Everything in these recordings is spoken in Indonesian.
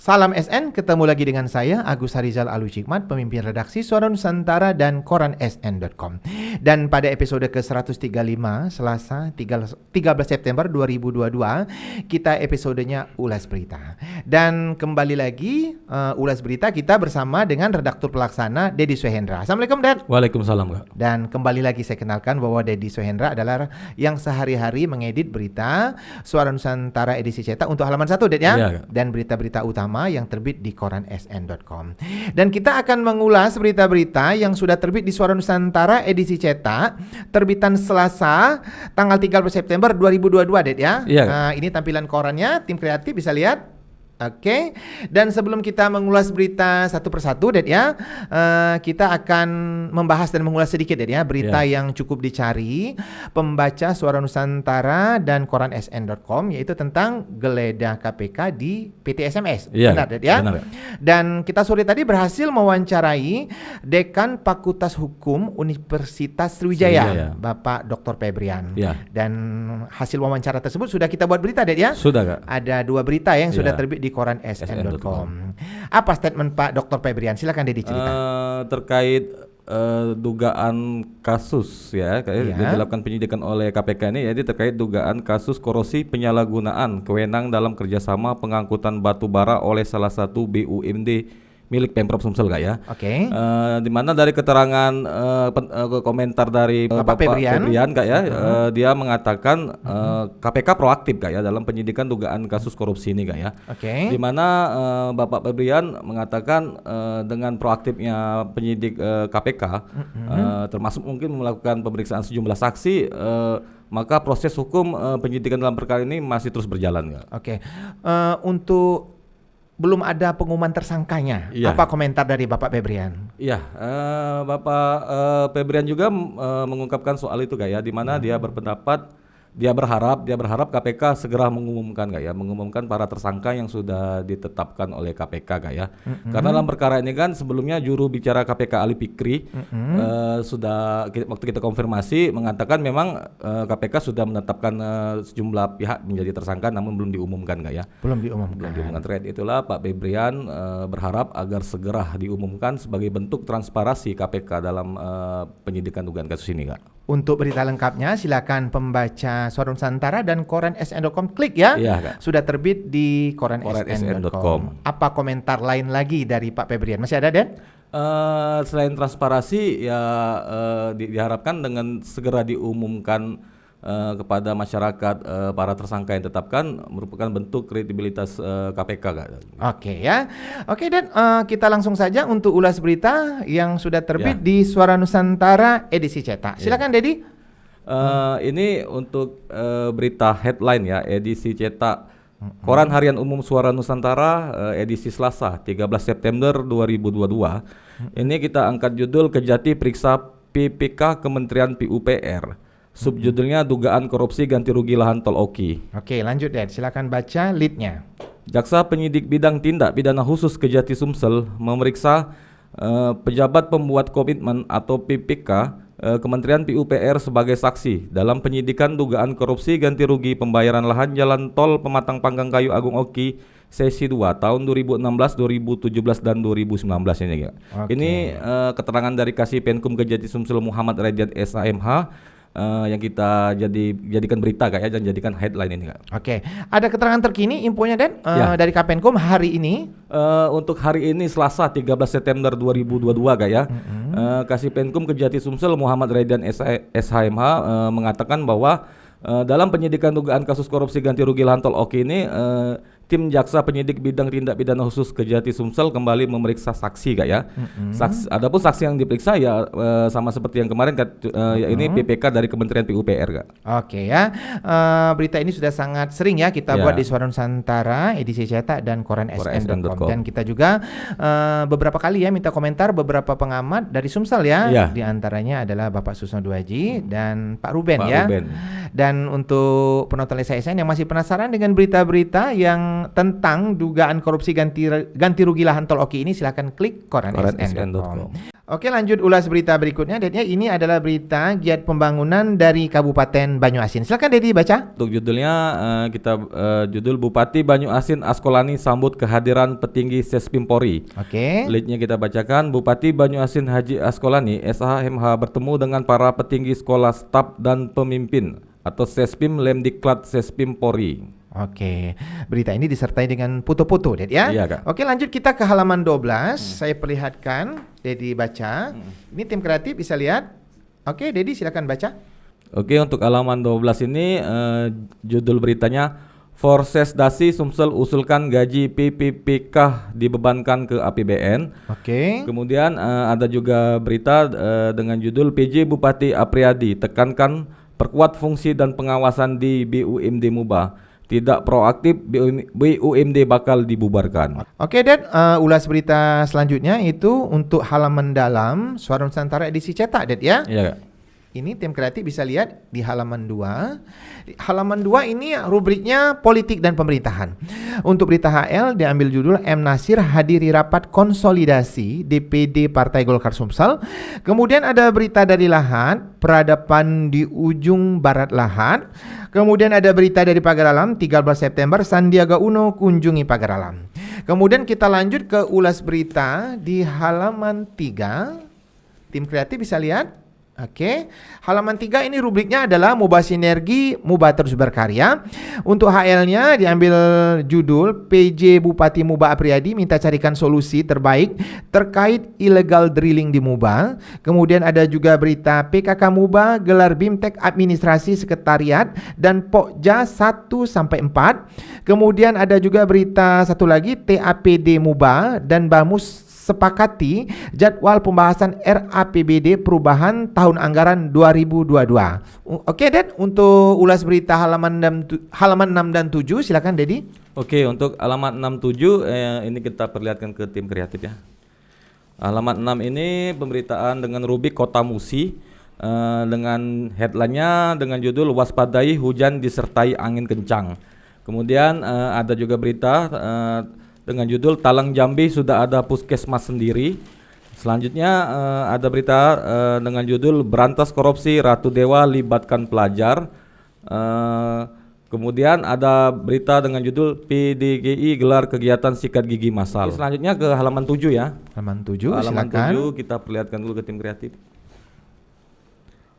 Salam SN, ketemu lagi dengan saya Agus Harizal Alucikmat, pemimpin redaksi Suara Nusantara dan koran sn.com. Dan pada episode ke-135 Selasa 13 September 2022, kita episodenya Ulas Berita. Dan kembali lagi Ulas Berita kita bersama dengan redaktur pelaksana Dedi Suhendra. Assalamualaikum, Dad. Waalaikumsalam, Kak. Dan kembali lagi saya kenalkan bahwa Dedi Suhendra adalah yang sehari-hari mengedit berita Suara Nusantara edisi cetak untuk halaman 1, Dad, ya. Iya, Kak. Dan berita-berita utama yang terbit di koran sn.com. Dan kita akan mengulas berita-berita yang sudah terbit di Suara Nusantara edisi cetak terbitan Selasa tanggal 13 September 2022, Ded, ya. Iya. Nah, ini tampilan korannya, tim kreatif bisa lihat. Oke, dan sebelum kita mengulas berita satu persatu, Ded, ya, kita akan membahas dan mengulas sedikit, Ded, ya, berita yang cukup dicari pembaca Suara Nusantara dan koran sn.com, yaitu tentang geledah KPK di PT SMS. Benar, Ded, ya. Benar. Dan kita sore tadi berhasil mewawancarai Dekan Fakultas Hukum Universitas Sriwijaya, Bapak Dr. Febrian. Ya. Dan hasil wawancara tersebut sudah kita buat berita, Ded, ya. Sudah, Kak. Ada 2 berita yang sudah terbit di koran sn.com. Apa statement Pak Dr. Febrian? Silakan Dedi cerita. Terkait dugaan kasus dilakukan penyidikan oleh KPK ini, jadi terkait dugaan kasus korupsi penyalahgunaan kewenangan dalam kerjasama pengangkutan batu bara oleh salah satu BUMD milik Pemprov Sumsel, Kak, ya. Oke. Di mana dari keterangan komentar dari Bapak Febrian, Kak, ya, dia mengatakan KPK proaktif, Kak, ya, dalam penyidikan dugaan kasus korupsi ini, Kak, ya. Oke. Di mana Bapak Febrian mengatakan dengan proaktifnya penyidik KPK, termasuk mungkin melakukan pemeriksaan sejumlah saksi, maka proses hukum penyidikan dalam perkara ini masih terus berjalan, Kak. Oke. Untuk belum ada pengumuman tersangkanya. Iya. Apa komentar dari Bapak Febrian? Iya, Bapak Febrian juga mengungkapkan soal itu, Kak, ya, di mana dia berpendapat dia berharap KPK segera mengumumkan, Kak, ya, mengumumkan para tersangka yang sudah ditetapkan oleh KPK, Kak, ya. Karena dalam perkara ini kan sebelumnya juru bicara KPK Ali Fikri sudah waktu kita konfirmasi mengatakan memang KPK sudah menetapkan sejumlah pihak menjadi tersangka namun belum diumumkan, Kak, ya. Belum diumumkan. Terkait itulah Pak Febrian berharap agar segera diumumkan sebagai bentuk transparansi KPK dalam penyidikan dugaan kasus ini, Kak. Untuk berita lengkapnya silakan pembaca Suara Nusantara dan koran sn.com, klik, ya. Iya, Kak. Sudah terbit di koran sn.com. Apa komentar lain lagi dari Pak Febrian? Masih ada, Den? Selain transparansi, ya diharapkan dengan segera diumumkan kepada masyarakat para tersangka yang ditetapkan merupakan bentuk kredibilitas KPK, Kak. Oke, ya. Oke, dan kita langsung saja untuk ulas berita yang sudah terbit di Suara Nusantara edisi cetak. Silakan, Dedi. Ini untuk berita headline, ya, edisi cetak Koran Harian Umum Suara Nusantara edisi Selasa 13 September 2022. Ini kita angkat judul Kejati Periksa PPK Kementerian PUPR. Subjudulnya dugaan korupsi ganti rugi lahan tol Oki. Oke, lanjut, Dad. Silakan baca lead-nya. Jaksa Penyidik Bidang Tindak Pidana Khusus Kejati Sumsel memeriksa pejabat pembuat komitmen atau PPK Kementerian PUPR sebagai saksi dalam penyidikan dugaan korupsi ganti rugi pembayaran lahan jalan tol Pematang Panggang Kayu Agung Oki sesi 2 tahun 2016, 2017 dan 2019 ini, Kak. Oke. Ini keterangan dari Kasih Penkum Kejati Sumsel Muhammad Radian SAMH yang kita jadikan berita, Kak, ya, dan jadikan headline ini, Kak. Oke, ada keterangan terkini infonya, Den, dari Kapenkum hari ini. Untuk hari ini Selasa 13 September 2022, Kak, ya. Kasih Penkum Kejati Sumsel Muhammad Radian SHMH mengatakan bahwa dalam penyidikan dugaan kasus korupsi ganti rugi lahan tol Oki ini, tim jaksa penyidik bidang tindak pidana khusus Kejati Sumsel kembali memeriksa saksi, Kak, ya. Adapun saksi yang diperiksa ya sama seperti yang kemarin, ini PPK dari Kementerian PUPR, Kak. Oke, ya. Berita ini sudah sangat sering, ya, kita buat di Suara Nusantara edisi cetak dan koran sn.com. Dan kita juga beberapa kali, ya, minta komentar beberapa pengamat dari Sumsel, ya. Di antaranya adalah Bapak Susno Duaji dan Pak Ruben, ya. Dan untuk penonton SN yang masih penasaran dengan berita-berita yang tentang dugaan korupsi ganti rugi lahan tol Oki ini, silakan klik koran sn.com. Oke, lanjut ulas berita berikutnya. Dednya ini adalah berita giat pembangunan dari Kabupaten Banyuasin. Silakan Dedi baca. Untuk judulnya judul Bupati Banyuasin Askolani sambut kehadiran petinggi Sespim Polri. Oke. Leadnya kita bacakan, Bupati Banyuasin Haji Askolani SHMH bertemu dengan para petinggi sekolah, staf dan pemimpin atau Sespim Lemdiklat Sespim Polri. Oke, berita ini disertai dengan foto-foto, Ded ya. Iya, Kak. Oke, lanjut kita ke halaman 12. Saya perlihatkan, Dedi baca. Ini tim kreatif bisa lihat. Oke, Dedi silakan baca. Oke, untuk halaman 12 ini judul beritanya Forsesdasi Sumsel usulkan gaji PPPK dibebankan ke APBN. Oke. Kemudian ada juga berita dengan judul PJ Bupati Apriyadi tekankan perkuat fungsi dan pengawasan di BUMD Muba. Tidak proaktif, BUMD bakal dibubarkan. Oke, Ded, ulas berita selanjutnya itu untuk halaman dalam Suara Nusantara edisi cetak, Ded ya. Iya, Kak. Ini tim kreatif bisa lihat di halaman 2. Di halaman 2 ini rubriknya politik dan pemerintahan. Untuk berita HL diambil judul M. Nasir hadiri rapat konsolidasi DPD Partai Golkar Sumsel. Kemudian ada berita dari Lahat, peradaban di ujung barat Lahat. Kemudian ada berita dari Pagar Alam 13 September Sandiaga Uno kunjungi Pagar Alam. Kemudian kita lanjut ke ulas berita di halaman 3. Tim kreatif bisa lihat. Oke, halaman 3 ini rubriknya adalah Muba Sinergi, Muba Terus Berkarya. Untuk HL-nya diambil judul PJ Bupati Muba Apriyadi minta carikan solusi terbaik terkait illegal drilling di Muba. Kemudian ada juga berita PKK Muba gelar BIMTEK Administrasi Sekretariat dan Pokja 1-4. Kemudian ada juga berita satu lagi TAPD Muba dan Bamus sepakati jadwal pembahasan RAPBD perubahan tahun anggaran 2022. Oke, Ded, untuk ulas berita halaman 6 dan 7 silakan Dedi. Oke, untuk halaman 67 ini kita perlihatkan ke tim kreatif ya. Halaman 6 ini pemberitaan dengan rubrik Kota Musi dengan headline-nya dengan judul waspadai hujan disertai angin kencang. Kemudian ada juga berita dengan judul Talang Jambi sudah ada puskesmas sendiri. Selanjutnya ada berita dengan judul Berantas Korupsi Ratu Dewa libatkan pelajar. Kemudian ada berita dengan judul PDGI gelar kegiatan sikat gigi massal. Selanjutnya ke halaman 7 ya. Halaman 7 Halaman silakan. 7 kita perlihatkan dulu ke tim kreatif.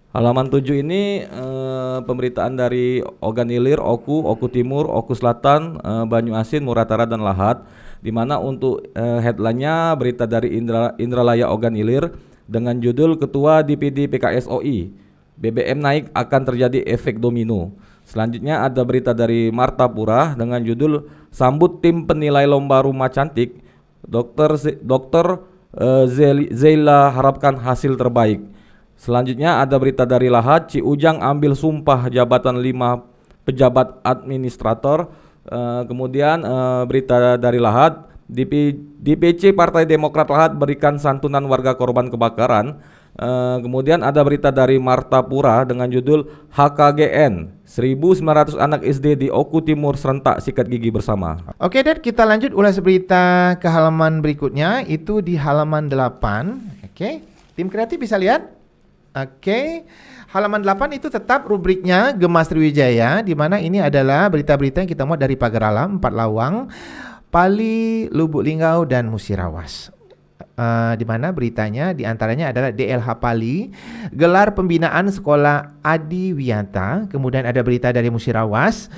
Halaman 7 ini pemberitaan dari Ogan Ilir, Oku Timur, Oku Selatan, Banyuasin, Muratara dan Lahat, di mana untuk headline-nya berita dari Indralaya Ogan Ilir dengan judul Ketua DPD PKSOI, BBM naik akan terjadi efek domino. Selanjutnya ada berita dari Martapura dengan judul Sambut tim penilai lomba rumah cantik, Dokter Zeila harapkan hasil terbaik. Selanjutnya ada berita dari Lahat, Ciujang ambil sumpah jabatan 5 pejabat administrator. Kemudian berita dari Lahat, DPC Partai Demokrat Lahat berikan santunan warga korban kebakaran. Kemudian ada berita dari Martapura dengan judul HKGN 1.900 anak SD di Oku Timur serentak sikat gigi bersama. Oke, Dad, kita lanjut ulas berita ke halaman berikutnya itu di halaman 8. Oke, tim kreatif bisa lihat. Oke, halaman 8 itu tetap rubriknya Gema Sriwijaya, di mana ini adalah berita-berita yang kita muat dari Pagar Alam, Empat Lawang, Pali, Lubuk Linggau dan Musirawas. Di mana beritanya diantaranya adalah DLH Pali, gelar pembinaan sekolah Adi Wiyata. Kemudian ada berita dari Musirawas.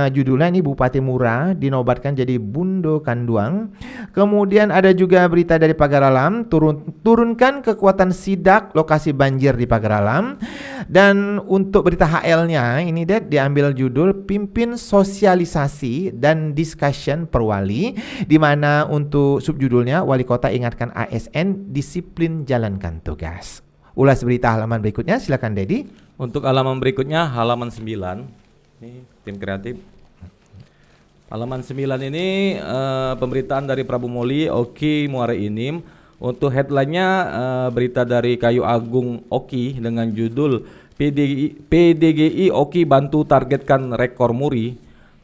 Judulnya ini Bupati Mura dinobatkan jadi Bundo Kanduang. Kemudian ada juga berita dari Pagar Alam, turunkan kekuatan sidak lokasi banjir di Pagar Alam. Dan untuk berita HL-nya ini diambil judul Pimpin Sosialisasi dan Discussion Perwali, di mana untuk subjudulnya Wali Kota ingatkan ASN disiplin jalankan tugas. Ulas berita halaman berikutnya silakan Dedi. Untuk halaman berikutnya halaman 9. Ini tim kreatif. Halaman 9 ini pemberitaan dari Prabu Moli, Oki Muara Inim. Untuk headline-nya berita dari Kayu Agung Oki dengan judul PDGI Oki bantu targetkan rekor muri.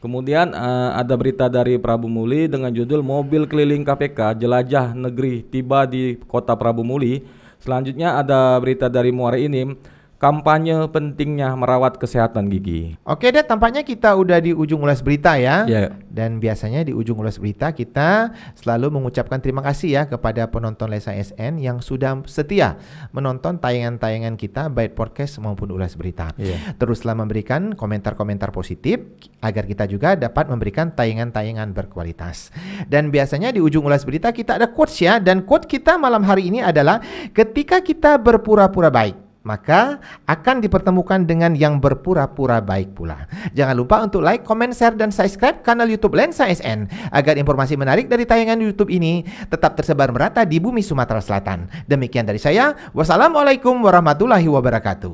Kemudian ada berita dari Prabu Muli dengan judul Mobil Keliling KPK Jelajah Negeri tiba di Kota Prabu Muli. Selanjutnya ada berita dari Muara Inim, kampanye pentingnya merawat kesehatan gigi. Oke deh, tampaknya kita udah di ujung ulas berita ya. Ya. Dan biasanya di ujung ulas berita kita selalu mengucapkan terima kasih ya kepada penonton Lesa SN yang sudah setia menonton tayangan-tayangan kita baik podcast maupun ulas berita. Iya. Teruslah memberikan komentar-komentar positif agar kita juga dapat memberikan tayangan-tayangan berkualitas. Dan biasanya di ujung ulas berita kita ada quotes ya, dan quote kita malam hari ini adalah ketika kita berpura-pura baik, maka akan dipertemukan dengan yang berpura-pura baik pula. Jangan lupa untuk like, comment, share, dan subscribe kanal YouTube Lensa SN agar informasi menarik dari tayangan YouTube ini tetap tersebar merata di bumi Sumatera Selatan. Demikian dari saya. Wassalamualaikum warahmatullahi wabarakatuh.